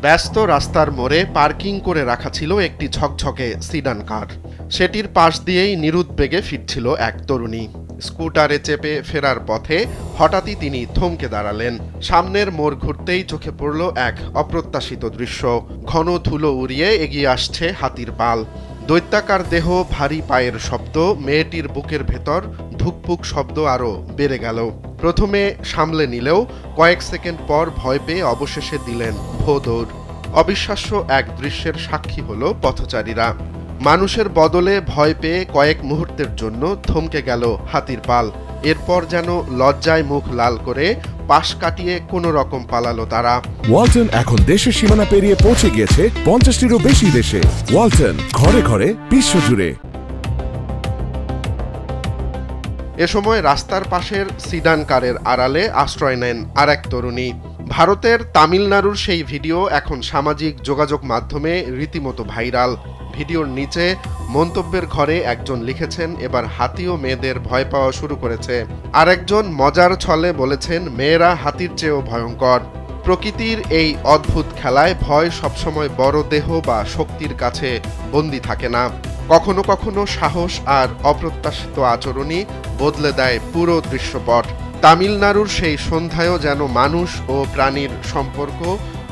ব্যস্ত রাস্তার মোড়ে পার্কিং করে রাখা ছিল একটি ঝকঝকে সিডান কার। সেটির পাশ দিয়েই নিরুদ্বেগে ফিরছিল এক তরুণী। স্কুটারে চেপে ফেরার পথে হঠাৎই তিনি থমকে দাঁড়ালেন। সামনের মোড় ঘুরতেই চোখে পড়ল এক অপ্রত্যাশিত দৃশ্য। ঘন ধুলো উড়িয়ে এগিয়ে আসছে হাতির পাল। দৈত্যাকার দেহ, ভারী পায়ের শব্দ, মেয়েটির বুকের ভেতর ধুকপুক শব্দ আরও বেড়ে গেল। প্রথমে সামলে নিলেও কয়েক সেকেন্ড পর ভয় পেয়ে অবশেষে দিলেন ভো দৌড়। অবিশ্বাস্য এক দৃশ্যের সাক্ষী হলো পথচারীরা। মানুষের বদলে ভয় পেয়ে কয়েক মুহূর্তের জন্য থমকে গেল হাতির পাল। এরপর যেন লজ্জায় মুখ লাল করে পাশ কাটিয়ে কোনো রকম পালালো তারা। ওয়ালটন এখন দেশের সীমানা পেরিয়ে পৌঁছে গিয়েছে 50টিরও বেশি দেশে। ওয়ালটন, ঘরে ঘরে বিশ্বজুড়ে। এ সময় রাস্তার পাশের সিডান কারের আড়ালে আশ্রয় নেন আরেক তরুণী। ভারতের তামিলনাড়ুর সেই ভিডিও এখন সামাজিক যোগাযোগ মাধ্যমে রীতিমতো ভাইরাল। ভিডিওর নিচে মন্তব্যের ঘরে একজন লিখেছেন, এবার হাতিও মেয়েদের ভয় পাওয়া শুরু করেছে। আরেকজন মজার ছলে বলেছেন, মেয়েরা হাতির চেয়েও ভয়ঙ্কর। প্রকৃতির এই অদ্ভুত খেলায় ভয় সবসময় বড় দেহ বা শক্তির কাছে বন্দী থাকে না। কখনো কখনো সাহস আর অপ্রত্যাশিত আচরণই বদলে দেয় পুরো দৃশ্যপট। তামিলনাড়ুর সেই সন্ধ্যায়ও যেন মানুষ ও প্রাণীর সম্পর্ক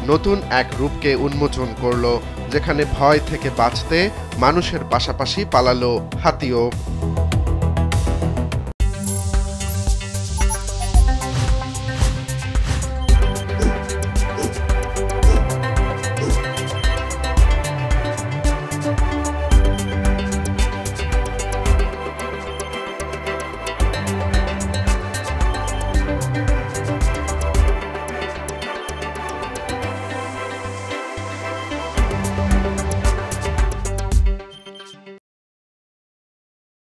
নতুন এক রূপকে উন্মোচন করল, যেখানে ভয় থেকে বাঁচতে মানুষের পাশাপাশি পালালো হাতিও।